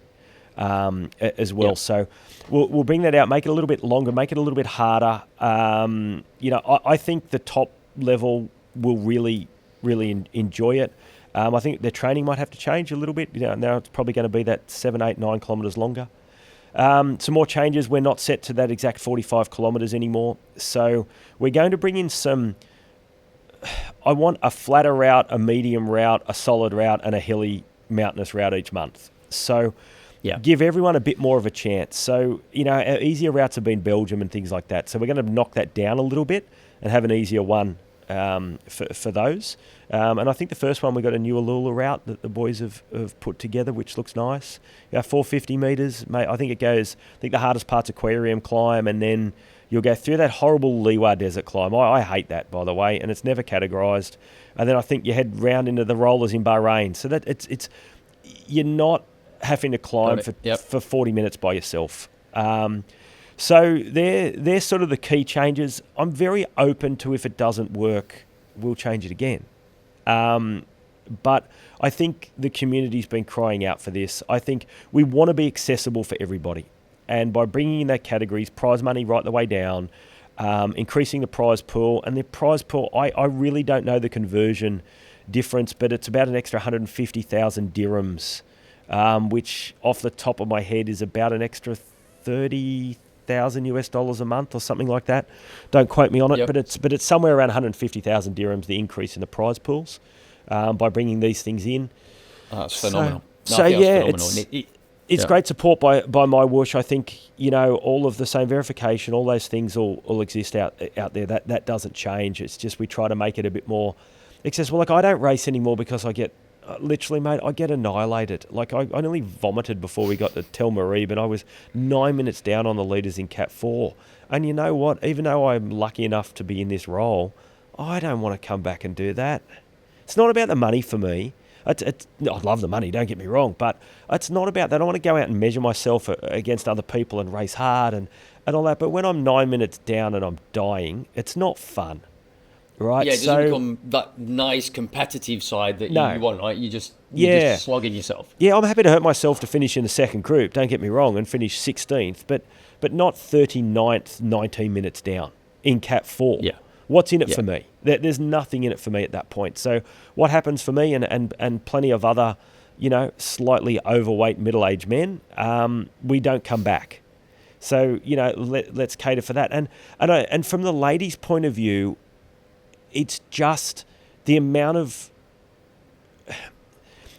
as well? Yep. So we'll bring that out, make it a little bit longer, make it a little bit harder. I think the top level will really, really enjoy it. I think their training might have to change a little bit. Now it's probably going to be that 7, 8, 9 kilometres longer. Some more changes. We're not set to that exact 45 kilometres anymore. So we're going to bring in some... I want a flatter route, a medium route, a solid route, and a hilly mountainous route each month. So give everyone a bit more of a chance. So, our easier routes have been Belgium and things like that. So we're going to knock that down a little bit and have an easier one for those. And I think the first one, we got a new Alula route that the boys have put together, which looks nice. 450 metres. I think the hardest part's Aquarium climb, and then you'll go through that horrible Liwa Desert climb. I hate that, by the way, and it's never categorised. And then I think you head round into the rollers in Bahrain. So that it's you're not having to climb for 40 minutes by yourself. So they're sort of the key changes. I'm very open to, if it doesn't work, we'll change it again. But I think the community's been crying out for this. I think we want to be accessible for everybody. And by bringing in that categories, prize money right the way down, increasing the prize pool. And the prize pool, I really don't know the conversion difference, but it's about an extra 150,000 dirhams, which off the top of my head is about an extra $30,000 a month or something like that. Don't quote me on it, but it's somewhere around 150,000 dirhams, the increase in the prize pools, by bringing these things in. Oh, that's phenomenal. It's great support by MyWhoosh. I think, all of the same verification, all those things all exist out there. That doesn't change. It's just we try to make it a bit more accessible. Like, I don't race anymore because I get, literally, mate, I get annihilated. Like, I nearly vomited before we got to Tel Marib, and I was 9 minutes down on the leaders in Cat 4. And you know what? Even though I'm lucky enough to be in this role, I don't want to come back and do that. It's not about the money for me. I love the money, don't get me wrong, but it's not about that. I want to go out and measure myself against other people and race hard and all that. But when I'm 9 minutes down and I'm dying, it's not fun, right? Yeah, it doesn't become that nice competitive side that you want, right? You're just slogging yourself. Yeah, I'm happy to hurt myself to finish in the second group, don't get me wrong, and finish 16th, but not 39th, 19 minutes down in Cat 4. Yeah. What's in it for me? There's nothing in it for me at that point. So what happens for me and plenty of other, slightly overweight middle-aged men, we don't come back. So, let's cater for that. And from the ladies' point of view, it's just the amount of...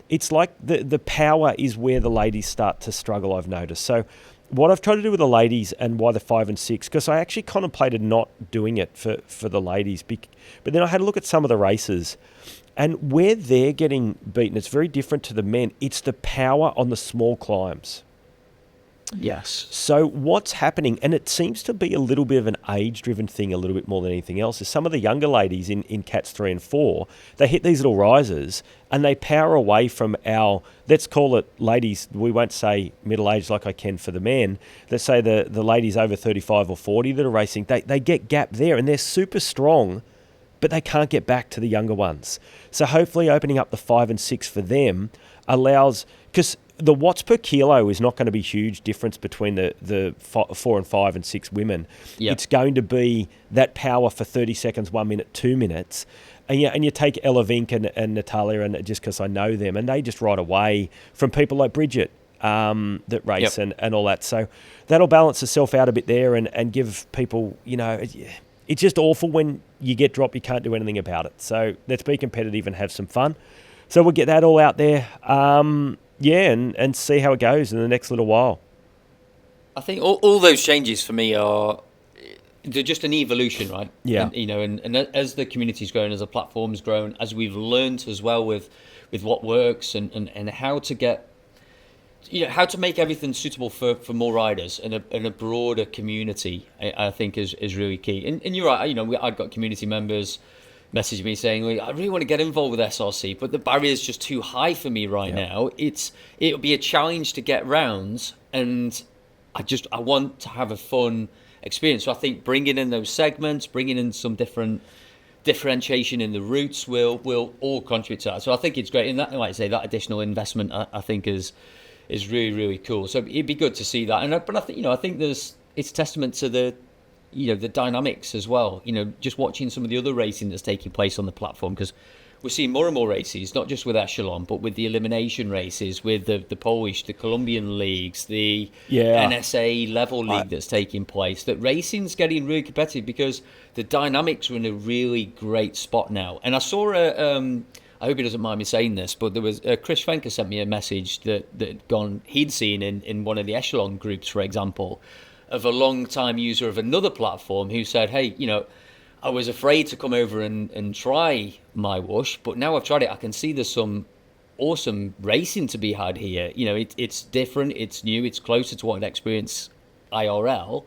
It's like the power is where the ladies start to struggle, I've noticed. So what I've tried to do with the ladies and why the 5 and 6, because I actually contemplated not doing it for the ladies, but then I had a look at some of the races, and where they're getting beaten, it's very different to the men. It's the power on the small climbs. Yes. So what's happening, and it seems to be a little bit of an age-driven thing a little bit more than anything else, is some of the younger ladies in Cats 3 and 4, they hit these little risers and they power away from our, let's call it ladies, we won't say middle-aged like I can for the men, let's say the ladies over 35 or 40 that are racing, they get gap there and they're super strong, but they can't get back to the younger ones. So hopefully opening up the 5 and 6 for them allows, because the watts per kilo is not going to be huge difference between the 4 and 5 and 6 women. Yep. It's going to be that power for 30 seconds, 1 minute, 2 minutes. And you take Ella Vink and Natalia, and just because I know them, and they just ride away from people like Bridget that race and all that. So that'll balance itself out a bit there and give people, it's just awful when you get dropped, you can't do anything about it. So let's be competitive and have some fun. So we'll get that all out there. And see how it goes in the next little while. I think all those changes for me they're just an evolution, right? Yeah. And as the community's grown, as the platform's grown, as we've learned as well with what works and how to get, how to make everything suitable for more riders and a broader community, I think is really key. And you're right, I've got community members messaged me saying, "Well, I really want to get involved with SRC, but the barrier is just too high for me right now. It'll be a challenge to get rounds, and I want to have a fun experience." So I think bringing in those segments, bringing in some differentiation in the routes will all contribute to that. So I think it's great. And that, like I say, that additional investment I think is really, really cool. So it'd be good to see that. But I think I think it's testament to the dynamics as well. Just watching some of the other racing that's taking place on the platform, because we're seeing more and more races, not just with Echelon, but with the elimination races, with the Polish, the Colombian leagues, the NSA level league that's taking place. That racing's getting really competitive because the dynamics are in a really great spot now. And I saw I hope he doesn't mind me saying this, but there was Chris Fenker sent me a message that he'd seen in one of the Echelon groups, for example, of a long-time user of another platform who said, "Hey, I was afraid to come over and try MyWhoosh, but now I've tried it. I can see there's some awesome racing to be had here. It's different, it's new, it's closer to what I'd experience IRL,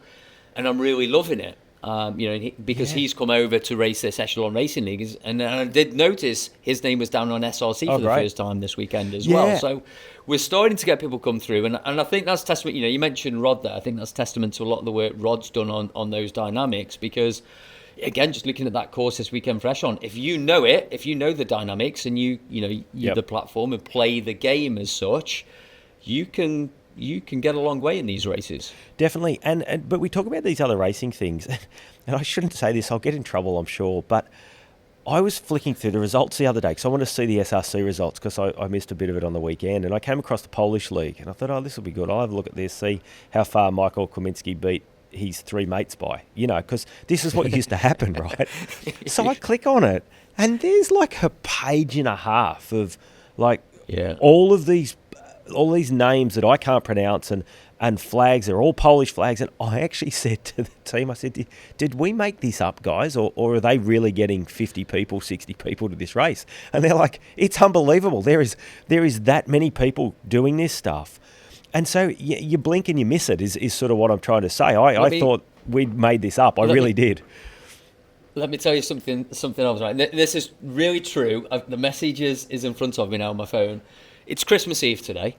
and I'm really loving it." Because he's come over to race this Echelon Racing League, and I did notice his name was down on SRC for the first time this weekend as well. So we're starting to get people come through, and I think that's testament. You mentioned Rod there. I think that's testament to a lot of the work Rod's done on those dynamics, because again, just looking at that course this weekend for Echelon, if you know the dynamics, and you the platform and play the game as such, you can get a long way in these races. Definitely. But we talk about these other racing things, and I shouldn't say this, I'll get in trouble, I'm sure, but I was flicking through the results the other day because I wanted to see the SRC results, because I missed a bit of it on the weekend, and I came across the Polish league, and I thought, this will be good. I'll have a look at this, see how far Michael Kamiński beat his three mates by, because this is what used to happen, right? So I click on it, and there's like a page and a half of all these names that I can't pronounce, and flags. They're all Polish flags. And I actually said to the team, I said, did we make this up, guys? Or are they really getting 50 people, 60 people to this race? And they're like, it's unbelievable. There is that many people doing this stuff. And so you blink and you miss it is sort of what I'm trying to say. I thought we'd made this up. I really did. Let me tell you something else, right? This is really true. The message is in front of me now on my phone. It's Christmas Eve today.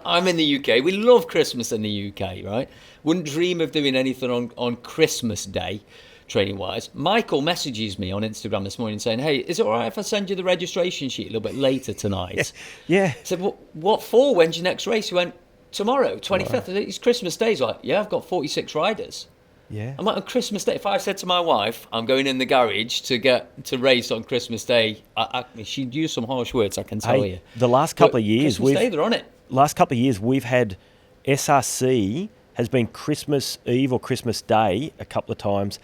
I'm in the UK. We love Christmas in the UK, right? Wouldn't dream of doing anything on Christmas Day, training-wise. Michael messages me on Instagram this morning saying, "Hey, is it all right if I send you the registration sheet a little bit later tonight?" Yeah. I said, what for? When's your next race? He went, "Tomorrow, 25th. It's Christmas Day." He's like, "Yeah, I've got 46 riders." Yeah. I'm like, on Christmas Day, if I said to my wife, I'm going in the garage to race on Christmas Day, she'd use some harsh words, I can tell you. The last couple of years, Christmas Day, they're on it. Last couple of years, we've had SRC has been Christmas Eve or Christmas Day a couple of times,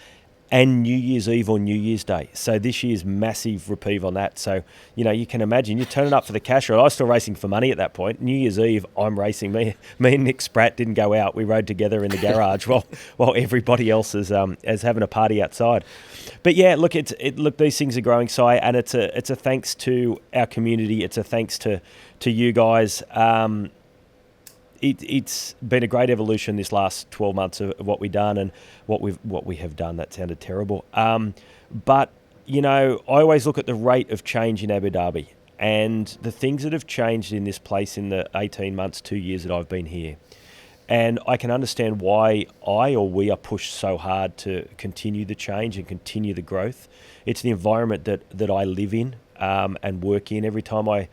and New Year's Eve or New Year's Day. So this year's massive reprieve on that. So, you can imagine, you're turning up for the cash ride. I was still racing for money at that point. New Year's Eve, I'm racing. Me and Nick Spratt didn't go out. We rode together in the garage while everybody else is having a party outside. But yeah, look, these things are growing, Si, and it's a thanks to our community. It's a thanks to you guys. It's been a great evolution this last 12 months of what we've done and what we have done. That sounded terrible. But, I always look at the rate of change in Abu Dhabi and the things that have changed in this place in the 18 months, 2 years that I've been here. And I can understand why we are pushed so hard to continue the change and continue the growth. It's the environment that I live in and work in. Every time I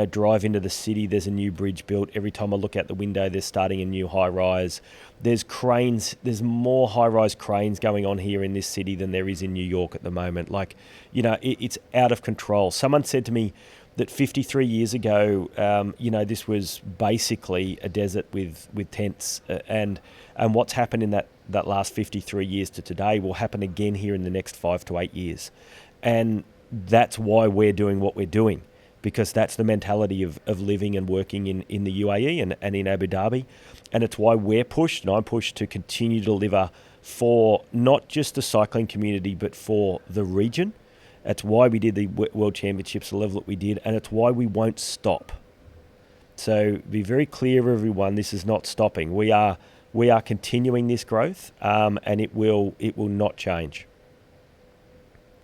drive into the city, there's a new bridge built. Every time I look out the window, they're starting a new high-rise. There's cranes. There's more high-rise cranes going on here in this city than there is in New York at the moment. It's out of control. Someone said to me that 53 years ago, this was basically a desert with tents. And what's happened in that last 53 years to today will happen again here in the next 5 to 8 years. And that's why we're doing what we're doing, because that's the mentality of living and working in the UAE and in Abu Dhabi. And it's why we're pushed, and I'm pushed to continue to deliver for not just the cycling community, but for the region. That's why we did the World Championships, the level that we did, and it's why we won't stop. So be very clear, everyone, this is not stopping. We are continuing this growth, and it will not change.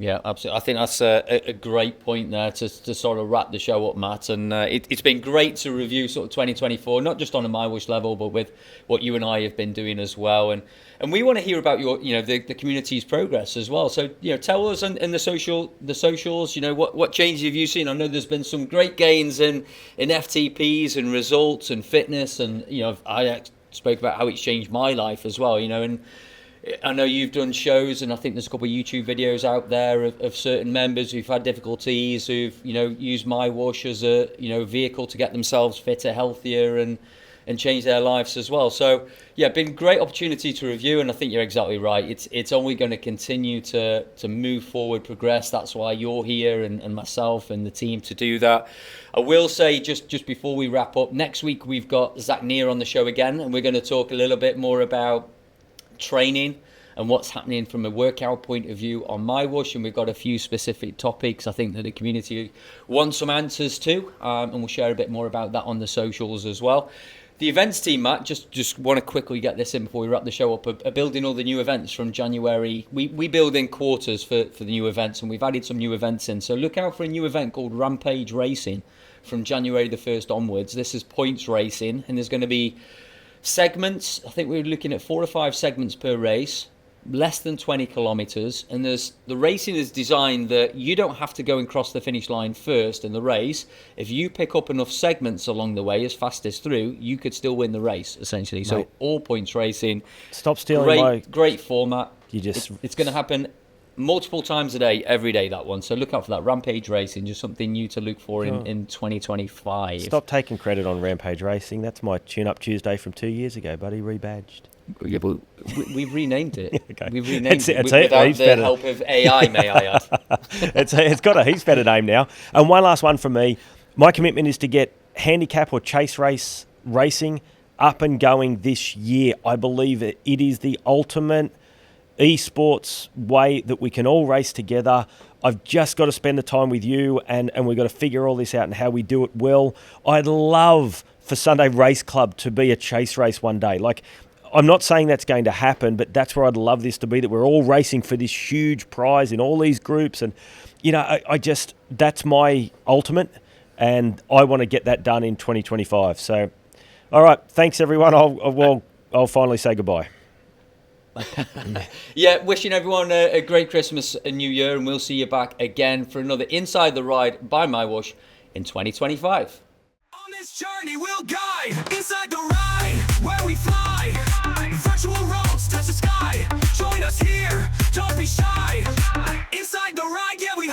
Yeah, absolutely. I think that's a great point there to sort of wrap the show up, Matt. And it's been great to review sort of 2024, not just on a MyWhoosh level, but with what you and I have been doing as well. And we want to hear about your, the community's progress as well. So, tell us in the socials, what changes have you seen? I know there's been some great gains in FTPs and results and fitness. And, I spoke about how it's changed my life as well, and I know you've done shows, and I think there's a couple of YouTube videos out there of certain members who've had difficulties, who've used MyWhoosh as a vehicle to get themselves fitter, healthier, and change their lives as well. So yeah, been great opportunity to review, and I think you're exactly right. It's only going to continue to move forward, progress. That's why you're here, and myself and the team to do that. I will say just before we wrap up, next week we've got Zach Neer on the show again, and we're going to talk a little bit more about training and what's happening from a workout point of view on MyWhoosh, and we've got a few specific topics I think that the community wants some answers to, and we'll share a bit more about that on the socials as well. The events team, Matt, just want to quickly get this in before we wrap the show up, are building all the new events from January. We build in quarters for the new events, and we've added some new events in. So look out for a new event called Rampage Racing from January the 1st onwards. This is points racing, and there's going to be segments. I think we're looking at 4 or 5 segments per race, less than 20 kilometers, and the racing is designed that you don't have to go and cross the finish line first in the race. If you pick up enough segments along the way as fast as through, you could still win the race essentially. Mate, so all points racing. Stop stealing great format. It's going to happen multiple times a day, every day, that one. So look out for that. Rampage Racing, just something new to look for in 2025. Stop taking credit on Rampage Racing. That's my tune-up Tuesday from 2 years ago, buddy, rebadged. Yeah, but we've renamed it. Okay. We've renamed it without the help of AI, may I add. It's got a heaps better name now. And one last one from me. My commitment is to get handicap or chase race racing up and going this year. I believe it is the ultimate eSports way that we can all race together. I've just got to spend the time with you, and we've got to figure all this out and how we do it well. I'd love for Sunday Race Club to be a chase race one day. Like, I'm not saying that's going to happen, but that's where I'd love this to be, that we're all racing for this huge prize in all these groups. And, I just, that's my ultimate, and I want to get that done in 2025. So, all right, thanks everyone. I'll finally say goodbye. Yeah, wishing everyone a great Christmas and New Year, and we'll see you back again for another Inside the Ride by MyWhoosh in 2025. On this journey we'll guide inside the ride where we fly. Virtual roads touch the sky. Join us here, don't be shy. Inside the ride, yeah, we